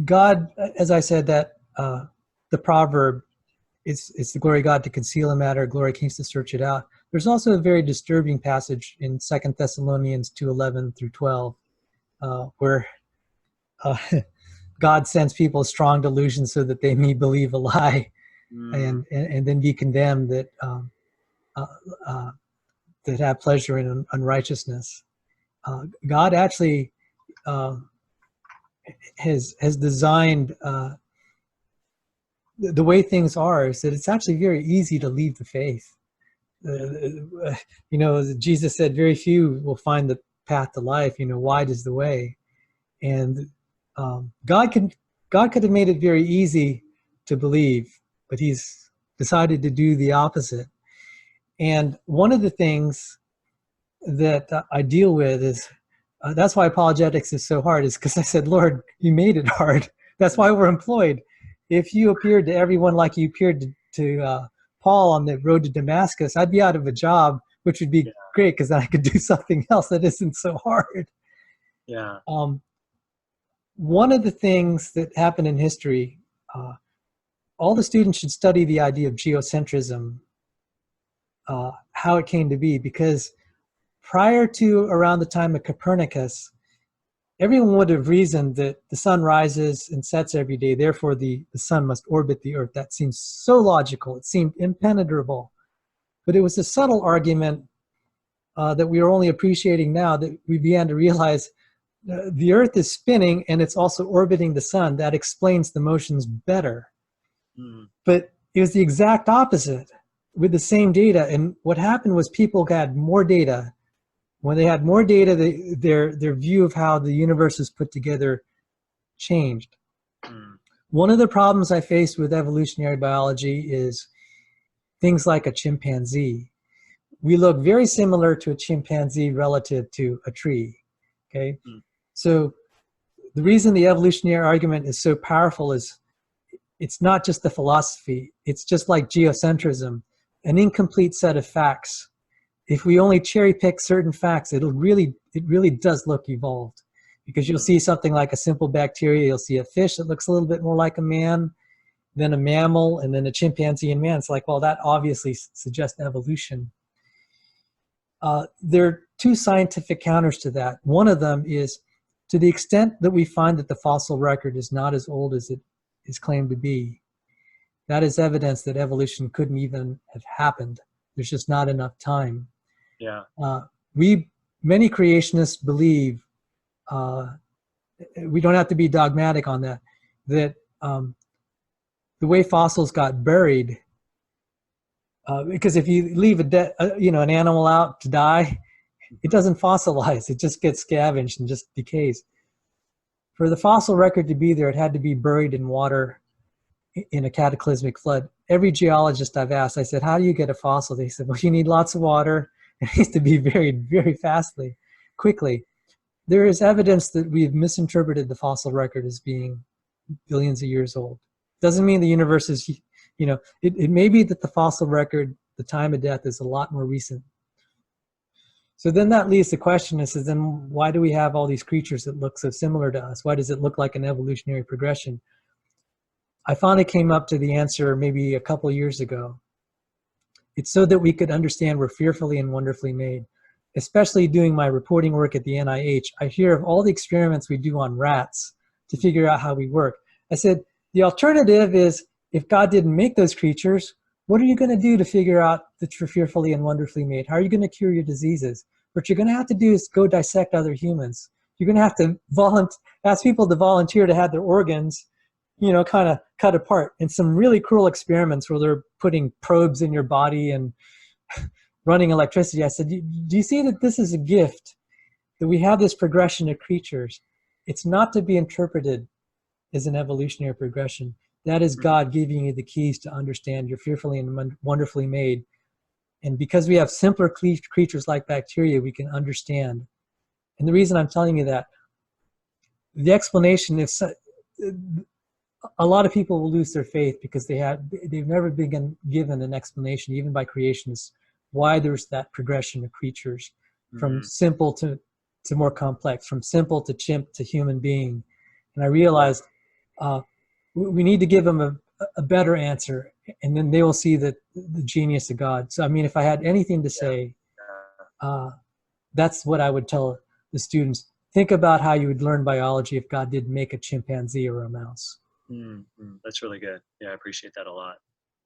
God, as I said, that the proverb, it's the glory of God to conceal a matter, glory kings to search it out. There's also a very disturbing passage in 2 Thessalonians 2:11 through 12, where uh, God sends people strong delusions so that they may believe a lie and then be condemned uh, uh, that have pleasure in unrighteousness. God actually has designed the way things are is that it's actually very easy to leave the faith. Jesus said, very few will find the path to life. Wide is the way. And God could have made it very easy to believe, but he's decided to do the opposite. And one of the things that I deal with is, that's why apologetics is so hard, is because I said, Lord, you made it hard. That's why we're employed. If you appeared to everyone like you appeared to Paul on the road to Damascus, I'd be out of a job, which would be great because then I could do something else that isn't so hard. Yeah. One of the things that happened in history, all the students should study the idea of geocentrism, how it came to be, because prior to around the time of Copernicus, everyone would have reasoned that the sun rises and sets every day, therefore the sun must orbit the earth. That seems so logical. It seemed impenetrable. But it was a subtle argument that we are only appreciating now that we began to realize the earth is spinning and it's also orbiting the sun. That explains the motions better. But it was the exact opposite with the same data. And what happened was people had more data. When they had more data, their view of how the universe is put together changed. One of the problems I faced with evolutionary biology is things like a chimpanzee. We look very similar to a chimpanzee relative to a tree, okay? So the reason the evolutionary argument is so powerful is it's not just the philosophy. It's just like geocentrism, an incomplete set of facts. If we only cherry pick certain facts, it really does look evolved, because you'll see something like a simple bacteria, you'll see a fish that looks a little bit more like a man, then a mammal, and then a chimpanzee and man. It's like, well, that obviously suggests evolution. There are two scientific counters to that. One of them is, to the extent that we find that the fossil record is not as old as it is claimed to be, that is evidence that evolution couldn't even have happened. There's just not enough time. Yeah. Many creationists believe, we don't have to be dogmatic on that, that the way fossils got buried, because if you leave an animal out to die, it doesn't fossilize. It just gets scavenged and just decays. For the fossil record to be there, it had to be buried in water in a cataclysmic flood. Every geologist I've asked, I said, how do you get a fossil? They said, well, you need lots of water. It needs to be buried very quickly. There is evidence that we've misinterpreted the fossil record as being billions of years old. Doesn't mean the universe is, it may be that the fossil record, the time of death, is a lot more recent. So then that leaves the question is, then why do we have all these creatures that look so similar to us? Why does it look like an evolutionary progression? I finally came up to the answer maybe a couple years ago. It's so that we could understand we're fearfully and wonderfully made. Especially doing my reporting work at the NIH, I hear of all the experiments we do on rats to figure out how we work. I said, the alternative is, if God didn't make those creatures, what are you going to do to figure out that you're fearfully and wonderfully made? How are you going to cure your diseases? What you're going to have to do is go dissect other humans. You're going to have to ask people to volunteer to have their organs, kind of cut apart. And some really cruel experiments where they're putting probes in your body and running electricity. I said, do you see that this is a gift, that we have this progression of creatures? It's not to be interpreted as an evolutionary progression. That is God giving you the keys to understand you're fearfully and wonderfully made. And because we have simpler creatures like bacteria, we can understand. And the reason I'm telling you that, the explanation is, a lot of people will lose their faith because they've never been given an explanation, even by creationists, why there's that progression of creatures from simple to more complex, from simple to chimp to human being. And I realized we need to give them a better answer, and then they will see the genius of God. So, I mean, if I had anything to say, that's what I would tell the students. Think about how you would learn biology if God didn't make a chimpanzee or a mouse. That's really good. Yeah, I appreciate that a lot.